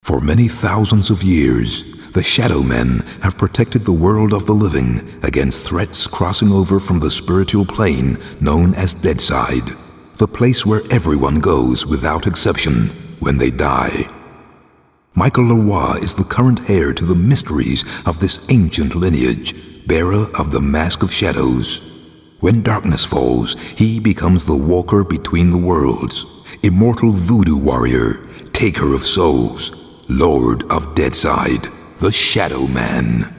For many thousands of years, the Shadow Men have protected the world of the living against threats crossing over from the spiritual plane known as Deadside, the place where everyone goes without exception when they die. Michael Leroy is the current heir to the mysteries of this ancient lineage, bearer of the Mask of Shadows. When darkness falls, he becomes the walker between the worlds, immortal voodoo warrior, taker of souls, Lord of Deadside, the Shadow Man.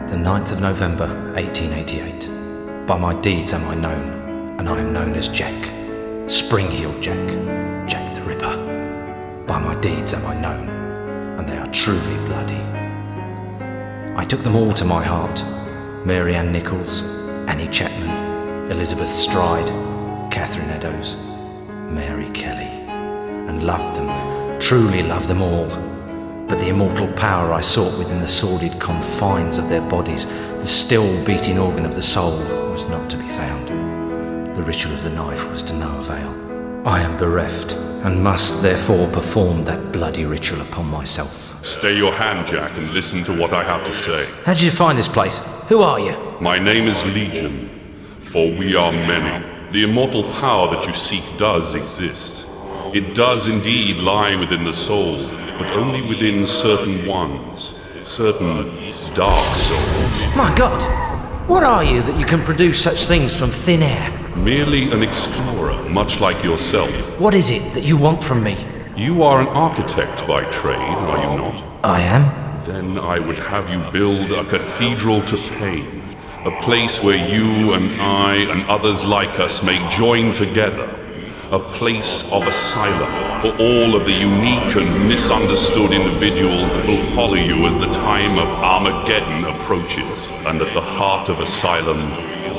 The 9th of November, 1888. By my deeds am I known, and I am known as Jack. Spring-heeled Jack, Jack the Ripper. By my deeds am I known, and they are truly bloody. I took them all to my heart. Mary Ann Nichols, Annie Chapman, Elizabeth Stride, Catherine Eddowes, Mary Kelly, and loved them, truly loved them all. But the immortal power I sought within the sordid confines of their bodies, the still beating organ of the soul, was not to be found. The ritual of the knife was to no avail. I am bereft, and must therefore perform that bloody ritual upon myself. Stay your hand, Jack, and listen to what I have to say. How did you find this place? Who are you? My name is Legion, for we are many. The immortal power that you seek does exist. It does indeed lie within the soul, but only within certain ones, certain dark souls. My God! What are you that you can produce such things from thin air? Merely an explorer, much like yourself. What is it that you want from me? You are an architect by trade, are you not? I am. Then I would have you build a cathedral to pain, a place where you and I and others like us may join together. A place of asylum for all of the unique and misunderstood individuals that will follow you as the time of Armageddon approaches. And at the heart of asylum,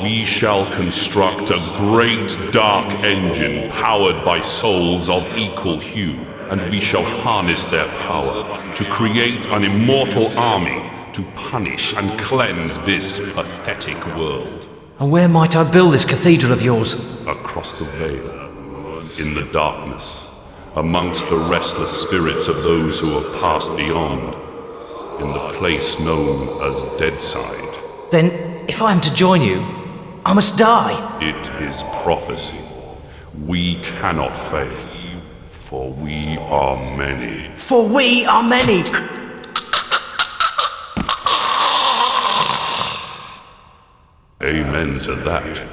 we shall construct a great dark engine powered by souls of equal hue, and we shall harness their power to create an immortal army to punish and cleanse this pathetic world. And where might I build this cathedral of yours? Across the veil. In the darkness, amongst the restless spirits of those who have passed beyond, in the place known as Deadside. Then, if I am to join you, I must die. It is prophecy. We cannot fail, for we are many. For we are many! Amen to that.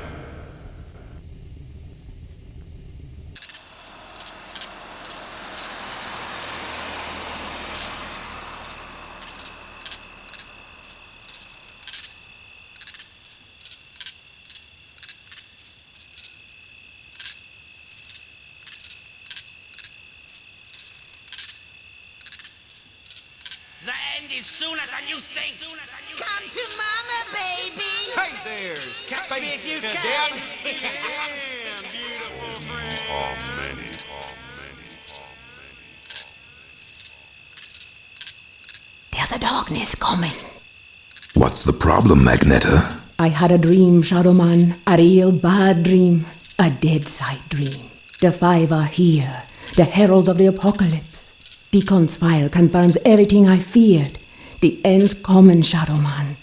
end is sooner than you think. Come to mama, baby. Hey there, Catch me if you can. Dad. And beautiful friend. There's a darkness coming. What's the problem, Magneta? I had a dream, Shadow Man. A real bad dream. A dead side dream. The five are here. The heralds of the apocalypse. Deacon's file confirms everything I feared. The end's coming, Shadow Man.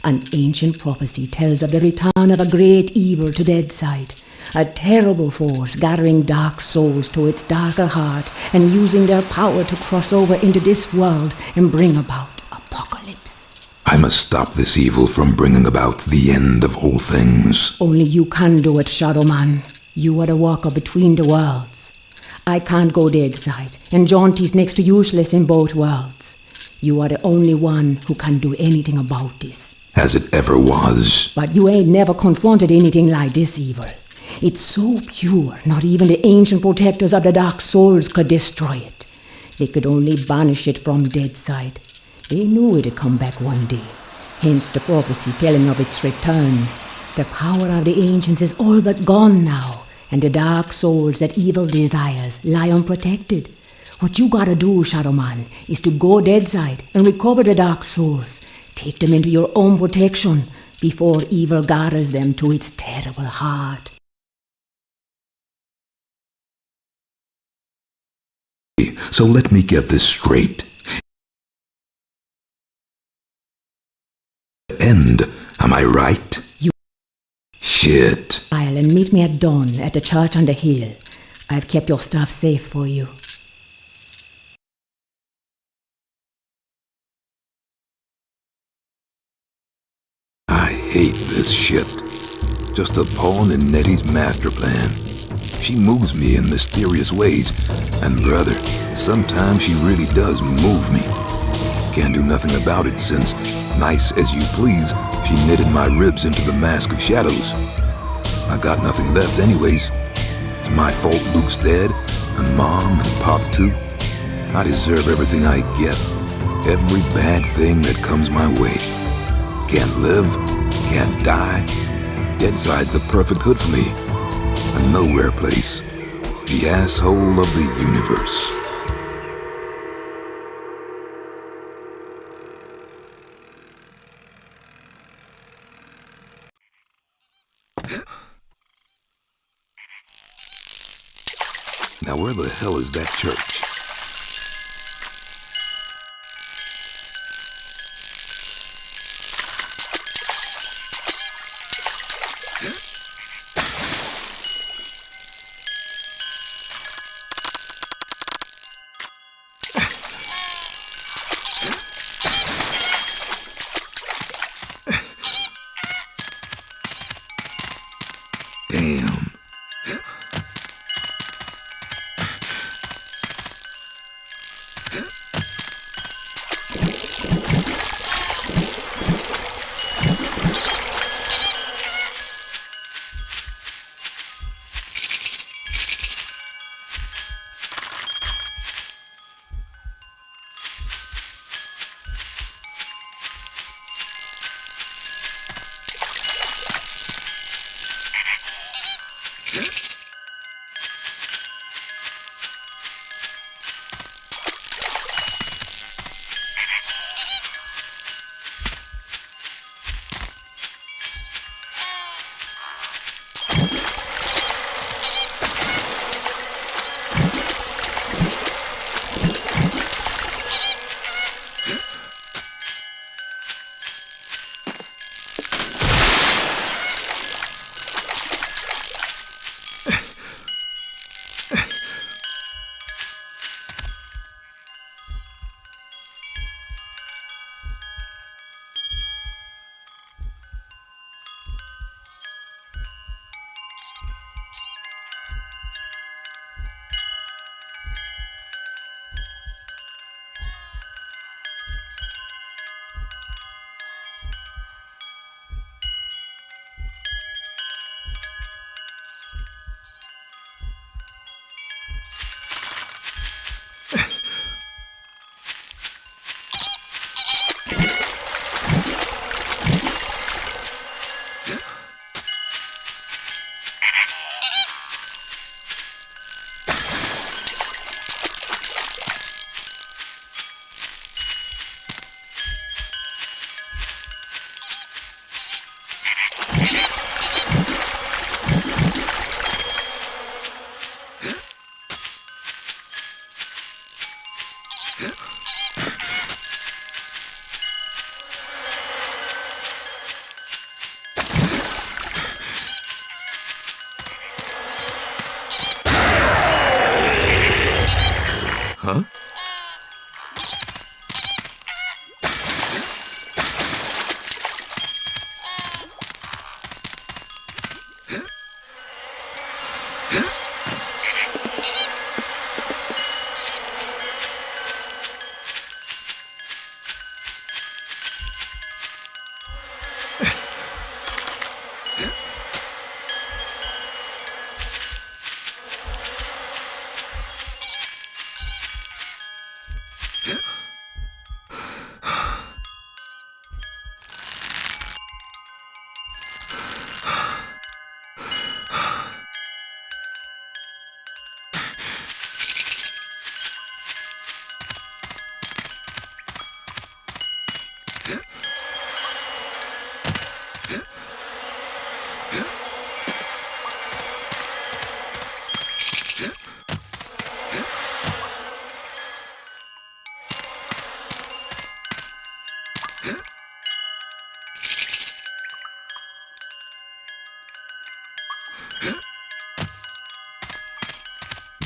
An ancient prophecy tells of the return of a great evil to Deadside. A terrible force gathering dark souls to its darker heart and using their power to cross over into this world and bring about apocalypse. I must stop this evil from bringing about the end of all things. Only you can do it, Shadow Man. You are the walker between the worlds. I can't go Deadside, and Jaunty's next to useless in both worlds. You are the only one who can do anything about this. As it ever was. But you ain't never confronted anything like this evil. It's so pure, not even the ancient protectors of the Dark Souls could destroy it. They could only banish it from Deadside. They knew it'd come back one day, hence the prophecy telling of its return. The power of the ancients is all but gone now, and the Dark Souls that evil desires lie unprotected. What you gotta do, Shadow Man, is to go Deadside and recover the Dark Souls. Take them into your own protection before evil gathers them to its terrible heart. So let me get this straight. End, am I right? You- Shit. And meet me at dawn at the church on the hill. I've kept your stuff safe for you. I hate this shit. Just a pawn in Nettie's master plan. She moves me in mysterious ways, and brother, sometimes she really does move me. Can't do nothing about it since, nice as you please, she knitted my ribs into the mask of shadows. I got nothing left anyways. It's my fault Luke's dead, and Mom and Pop too. I deserve everything I get, every bad thing that comes my way. Can't live, can't die. Deadside's the perfect hood for me. A nowhere place. The asshole of the universe. Now where the hell is that church? Damn. Huh?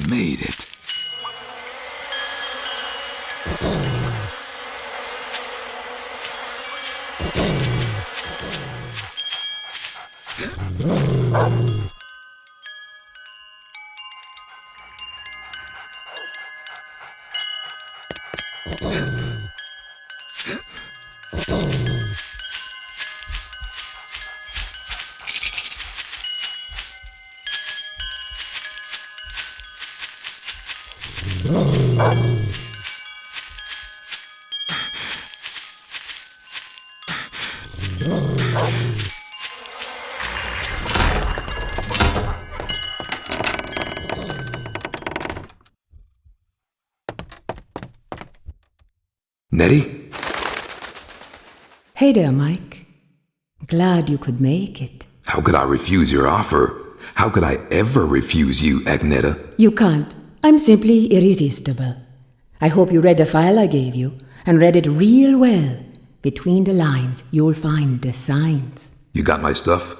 Made it. Nettie? Hey there, Mike. Glad you could make it. How could I refuse your offer? How could I ever refuse you, Agneta? You can't. I'm simply irresistible. I hope you read the file I gave you, and read it real well. Between the lines, you'll find the signs. You got my stuff?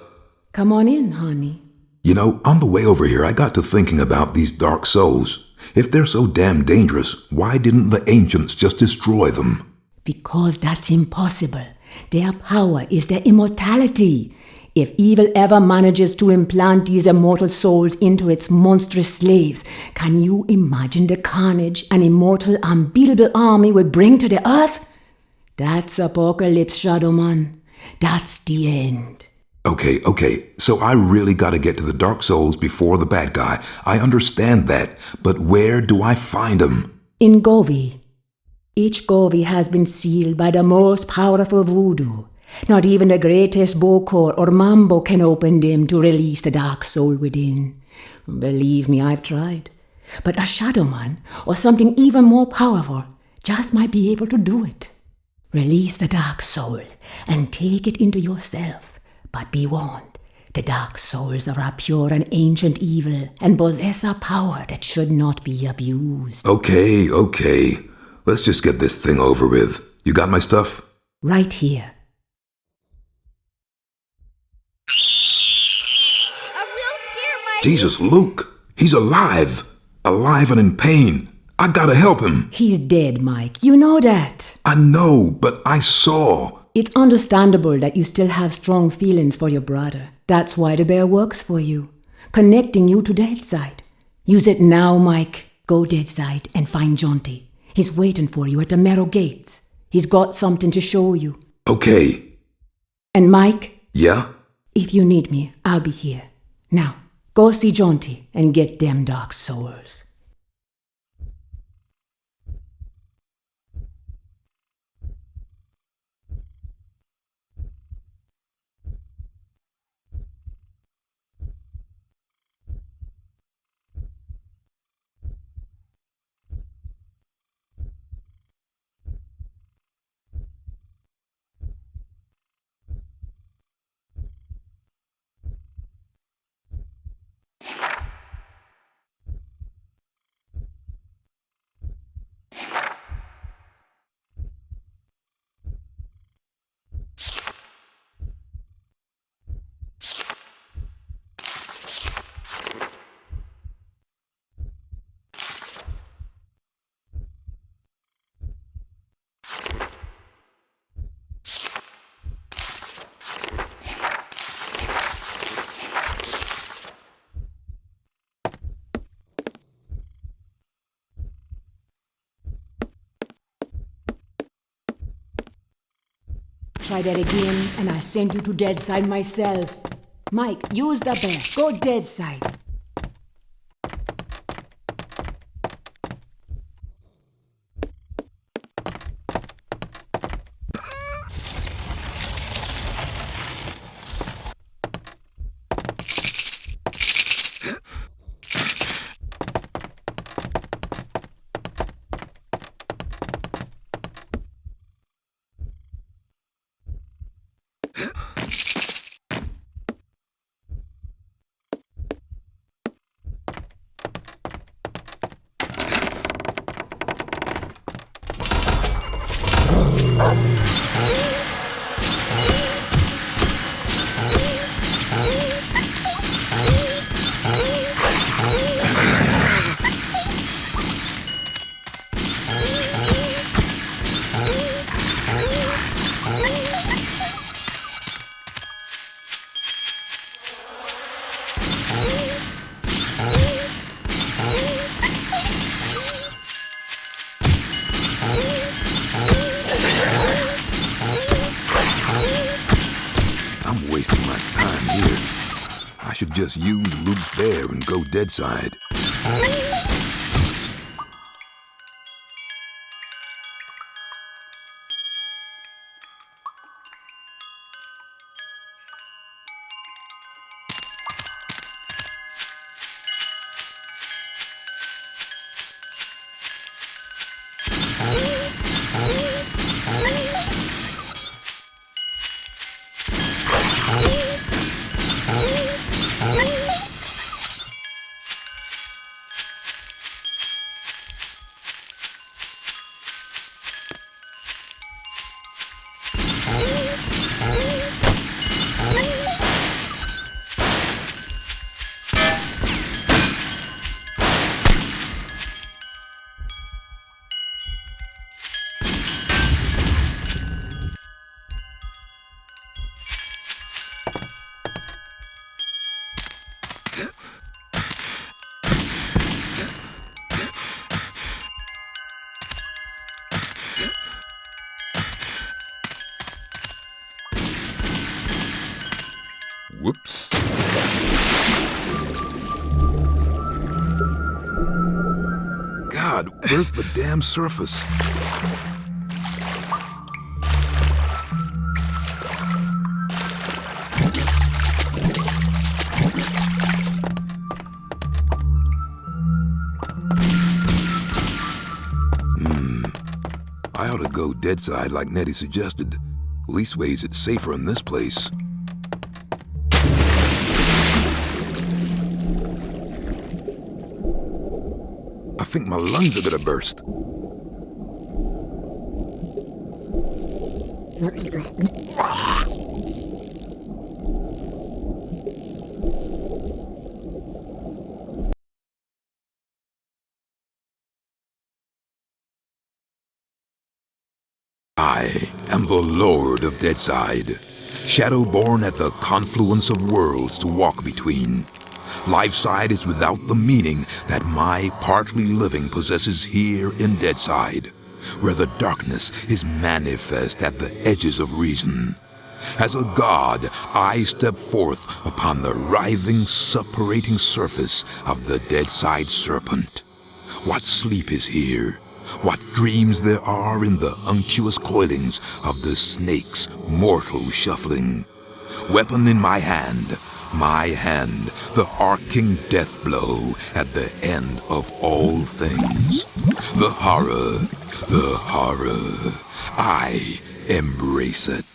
Come on in, honey. You know, on the way over here, I got to thinking about these dark souls. If they're so damn dangerous, why didn't the ancients just destroy them? Because that's impossible. Their power is their immortality. If evil ever manages to implant these immortal souls into its monstrous slaves, can you imagine the carnage an immortal, unbeatable army would bring to the earth? That's apocalypse, Shadowman. That's the end. Okay, so I really gotta get to the Dark Souls before the bad guy. I understand that, but where do I find them? In Govi. Each Govi has been sealed by the most powerful voodoo. Not even the greatest Bokor or Mambo can open them to release the dark soul within. Believe me, I've tried. But a Shadowman, or something even more powerful, just might be able to do it. Release the dark soul and take it into yourself. But be warned, the dark souls are a pure and ancient evil and possess a power that should not be abused. Okay. Let's just get this thing over with. You got my stuff? Right here. A real scare, Mike. Jesus, Luke! He's alive! Alive and in pain! I gotta help him! He's dead, Mike. You know that. I know, but I saw. It's understandable that you still have strong feelings for your brother. That's why the bear works for you, connecting you to Deadside. Use it now, Mike. Go Deadside and find Jonty. He's waiting for you at the Marrow Gates. He's got something to show you. Okay. And Mike, Yeah? if you need me, I'll be here. Now, go see Jonty and get them dark souls. try that again, and I send you to Deadside myself. Mike, use the bear. Go Deadside. Just use Luke's bear and go Deadside. Whoops. God, where's the damn surface? I ought to go Deadside like Nettie suggested. Leastways, it's safer in this place. I think my lungs are gonna burst. I am the Lord of Deadside, Shadowborn at the confluence of worlds to walk between. Lifeside is without the meaning that my partly living possesses here in Deadside, where the darkness is manifest at the edges of reason. As a god, I step forth upon the writhing, suppurating surface of the Deadside serpent. What sleep is here? What dreams there are in the unctuous coilings of the snake's mortal shuffling. Weapon in my hand, the arcing death blow at the end of all things. The horror, I embrace it.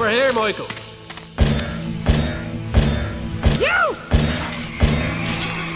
over here, Michael. You!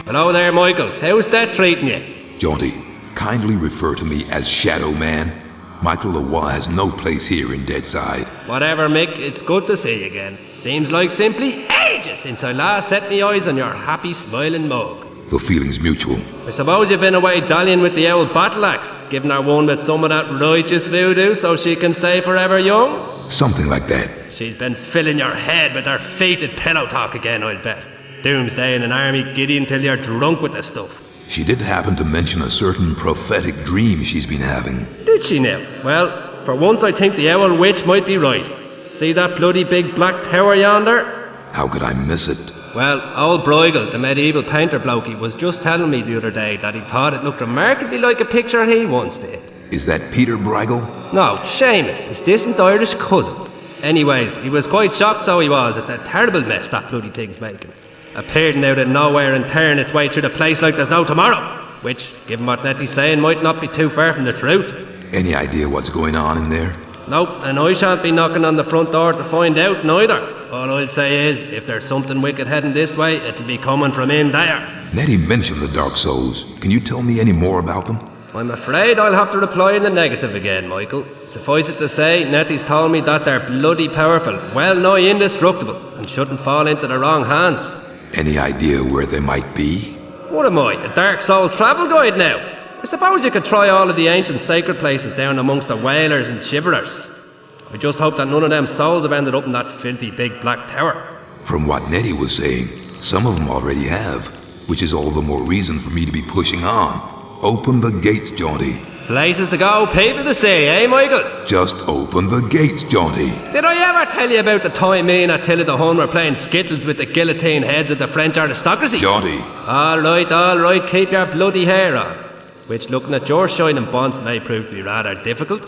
Hello there, Michael. How's that treating you? Jaunty, kindly refer to me as Shadow Man. Michael Leroy has no place here in Deadside. Whatever, Mick. It's good to see you again. Seems like simply ages since I last set me eyes on your happy, smiling mug. The feeling's mutual. I suppose you've been away dallying with the old battle axe, giving her one with some of that righteous voodoo so she can stay forever young? Something like that. She's been filling your head with her fated pillow talk again, I'll bet. Doomsday in an army giddy until you're drunk with the stuff. She did happen to mention a certain prophetic dream she's been having. Did she now? Well, for once I think the owl witch might be right. See that bloody big black tower yonder? How could I miss it? Well, old Bruegel, the medieval painter blokey, was just telling me the other day that he thought it looked remarkably like a picture he once did. Is that Peter Bruegel? No, Seamus, his distant Irish cousin. Anyways, he was quite shocked, so he was, at the terrible mess that bloody thing's making. Appearing out of nowhere and tearing its way through the place like there's no tomorrow. Which, given what Nettie's saying, might not be too far from the truth. Any idea what's going on in there? Nope, and I shan't be knocking on the front door to find out neither. All I'll say is, if there's something wicked heading this way, it'll be coming from in there. Nettie mentioned the Dark Souls. Can you tell me any more about them? I'm afraid I'll have to reply in the negative again, Michael. Suffice it to say, Nettie's told me that they're bloody powerful, well nigh indestructible, and shouldn't fall into the wrong hands. Any idea where they might be? What am I, a Dark Soul travel guide now? I suppose you could try all of the ancient sacred places down amongst the whalers and shiverers. I just hope that none of them souls have ended up in that filthy big black tower. From what Nettie was saying, some of them already have, which is all the more reason for me to be pushing on. Open the gates, Jaunty. Places to go, people to see, eh, Michael? Just open the gates, Jaunty. Did I ever tell you about the time me and Attila the Hun were playing skittles with the guillotine heads of the French aristocracy? Jaunty. All right, keep your bloody hair on. Which, looking at your shining bonds, may prove to be rather difficult.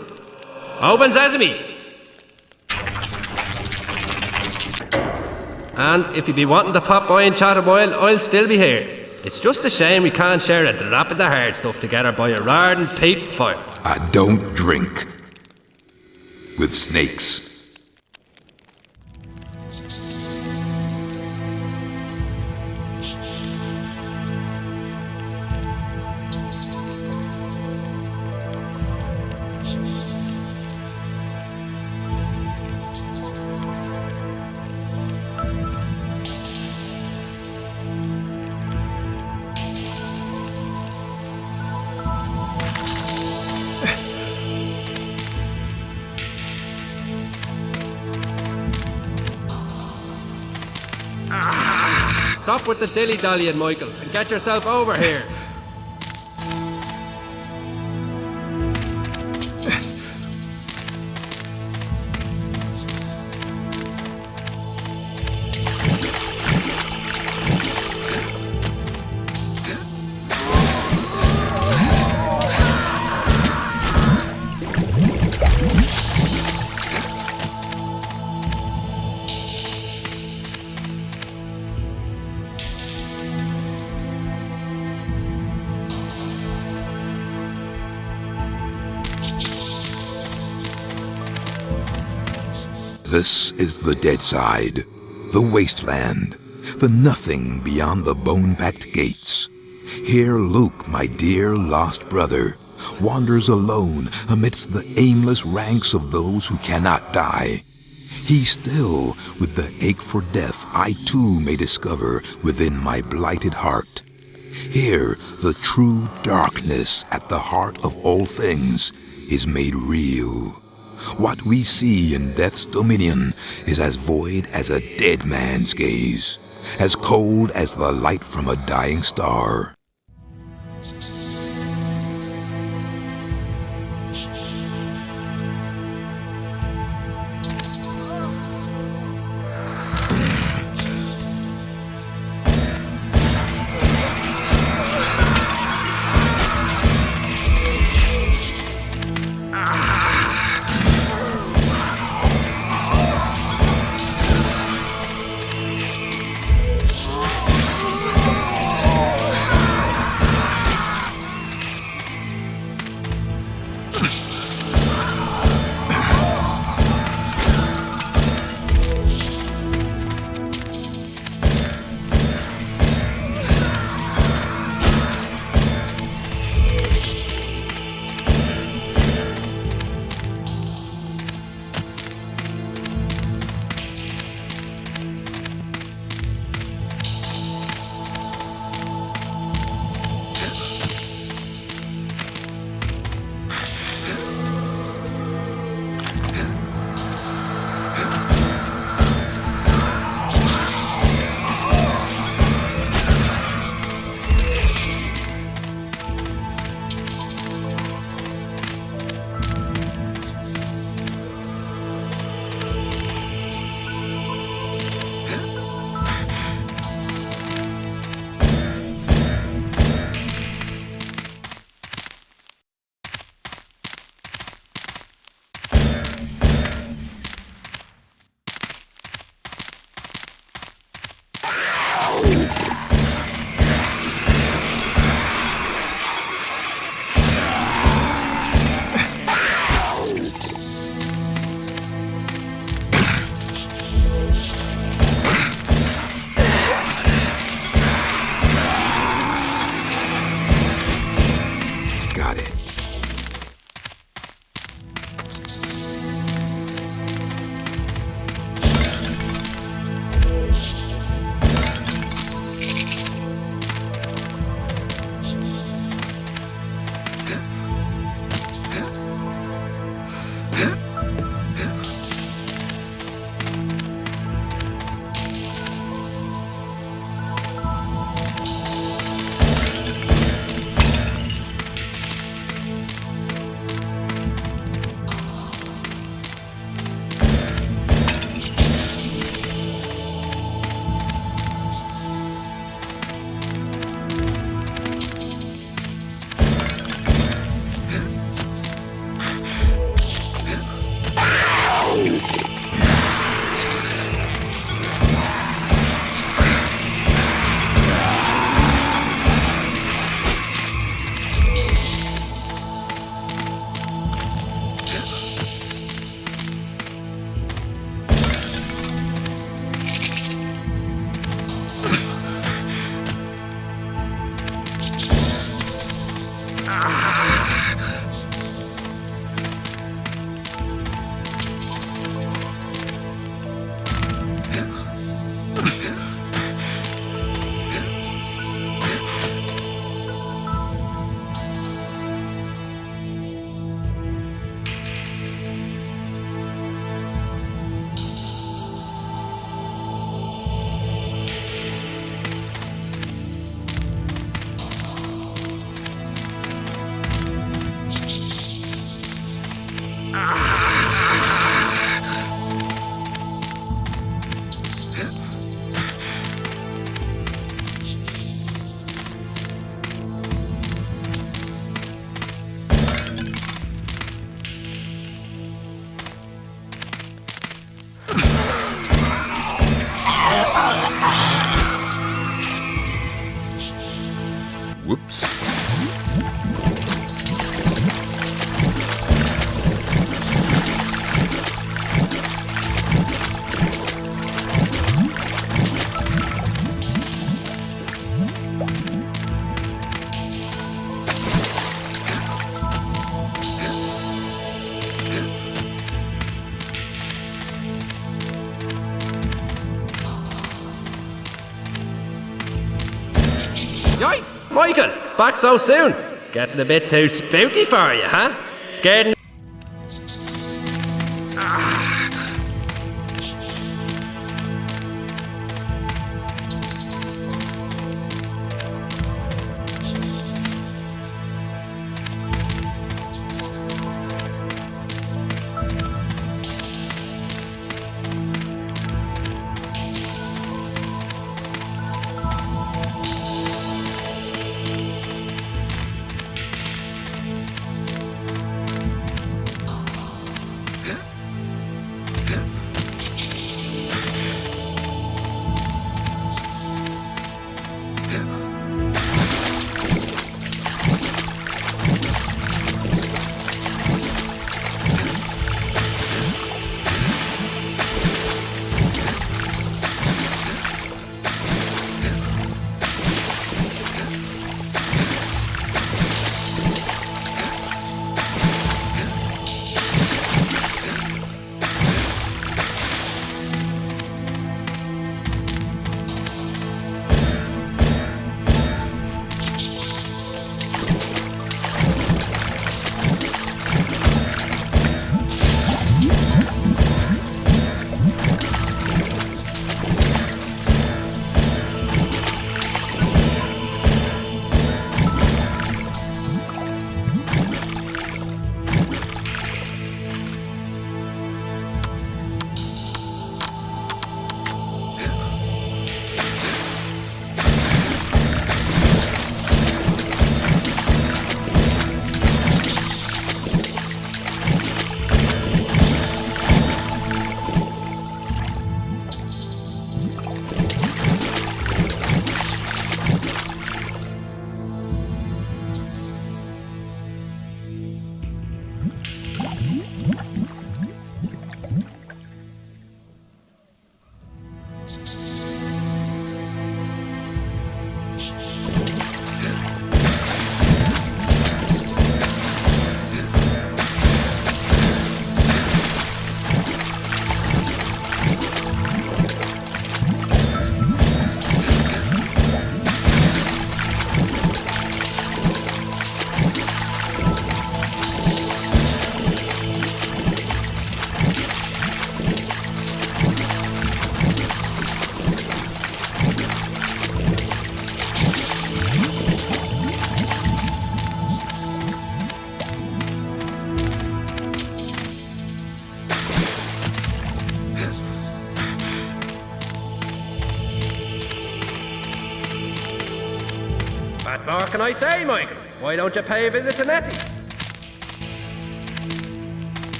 Open sesame! And if you be wanting to pop by and chat a while, I'll still be here. It's just a shame we can't share a drop of the hard stuff together by a roaring peat fire. I don't drink with snakes. Stop with the dilly-dallying, Michael, and get yourself over here. This is the dead side, the wasteland, the nothing beyond the bone-packed gates. Here Luke, my dear lost brother, wanders alone amidst the aimless ranks of those who cannot die. He still, with the ache for death I too may discover within my blighted heart. Here, the true darkness at the heart of all things is made real. What we see in death's dominion is as void as a dead man's gaze, as cold as the light from a dying star. Whoops. Yikes! Michael, back so soon? Getting a bit too spooky for you, huh? Scared? What more can I say, Michael? Why don't you pay a visit to Nettie?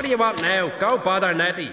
What do you want now? Go bother Nettie.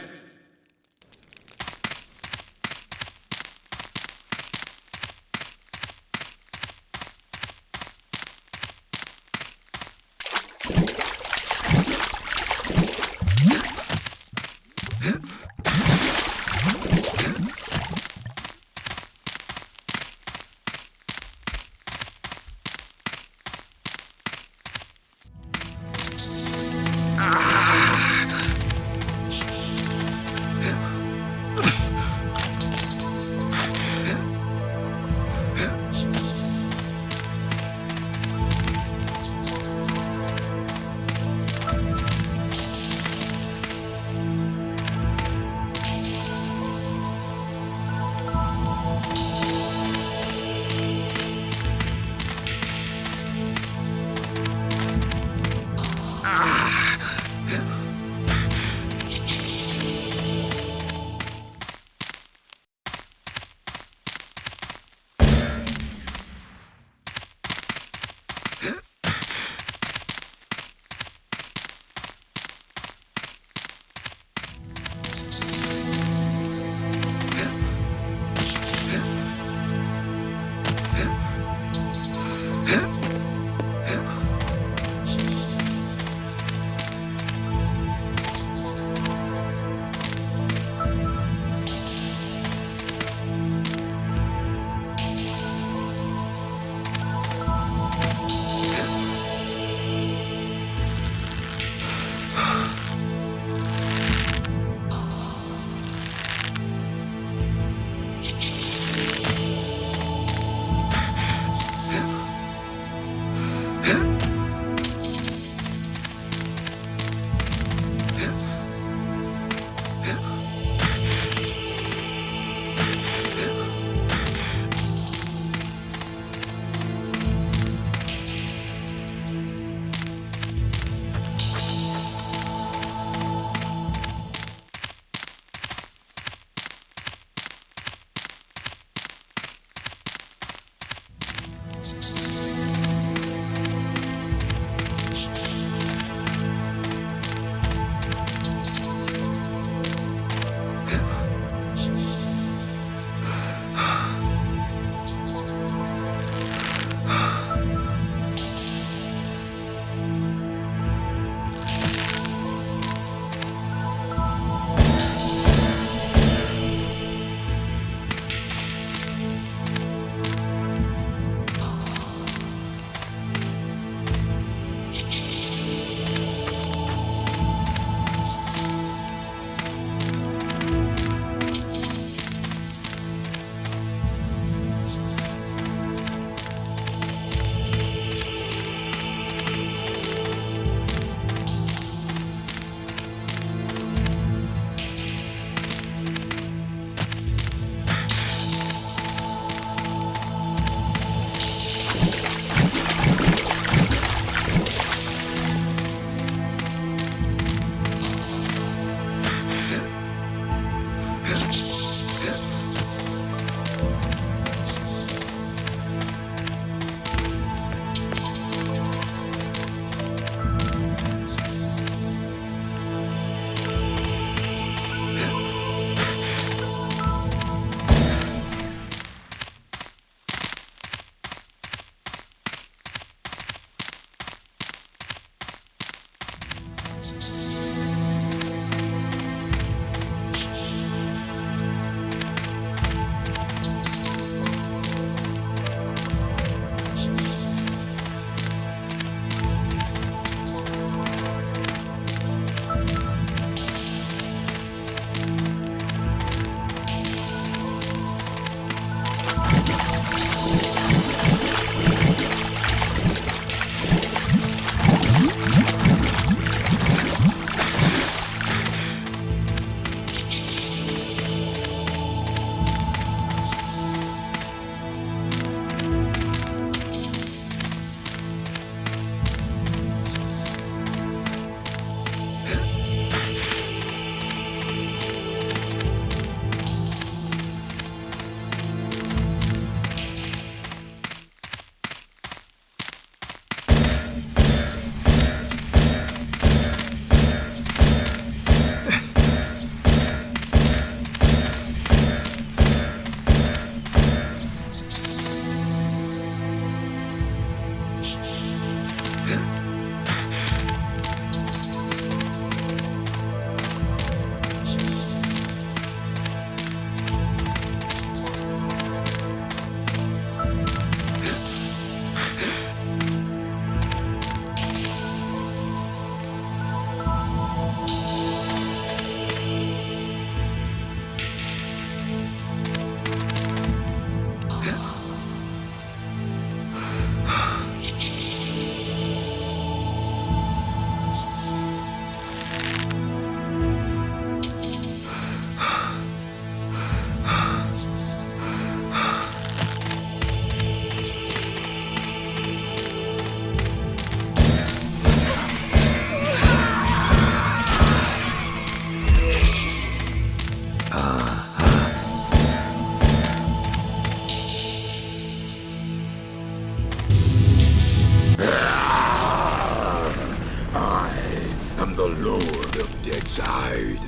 side.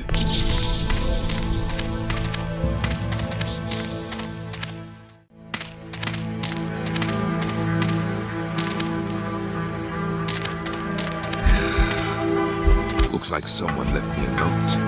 Looks like someone left me a note.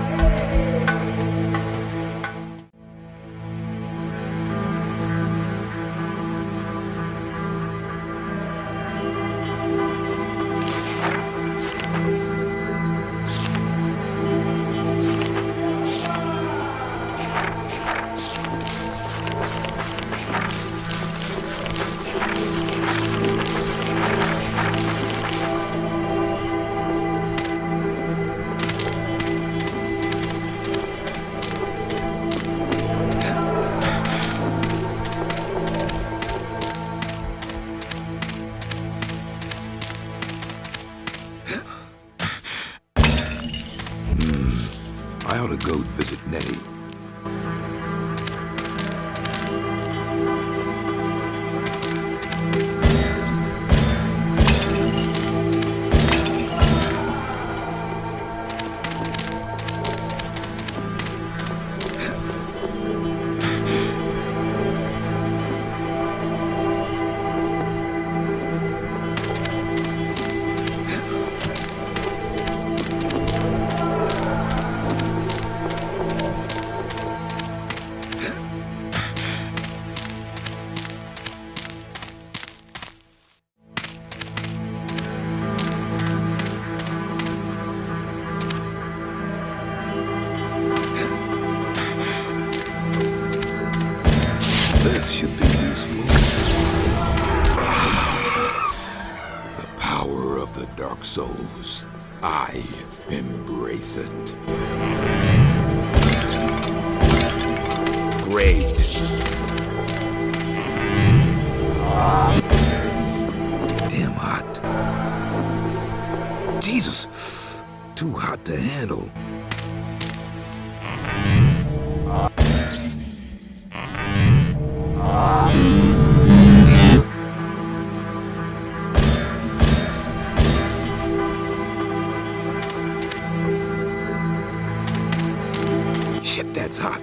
I ought to go visit Nettie. This should be useful. The power of the Dark Souls. I embrace it. Great. Damn hot. Jesus. Too hot to handle. Shit, that's hot.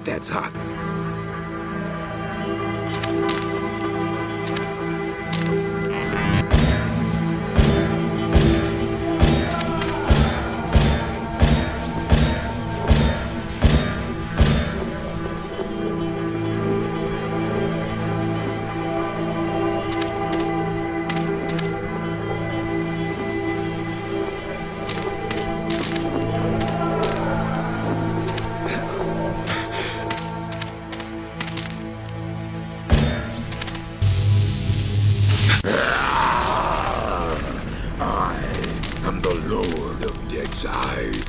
That's hot. I'm the Lord of Deadside.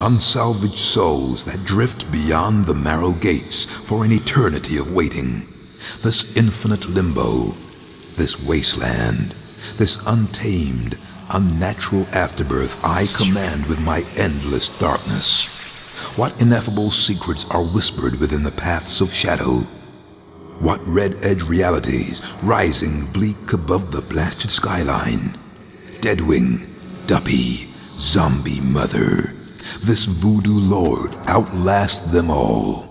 Unsalvaged souls that drift beyond the marrow gates for an eternity of waiting. This infinite limbo, this wasteland, this untamed, unnatural afterbirth I command with my endless darkness. What ineffable secrets are whispered within the paths of shadow? What red-edge realities rising bleak above the blasted skyline? Deadwing, Duppy, Zombie Mother. This voodoo lord outlasts them all.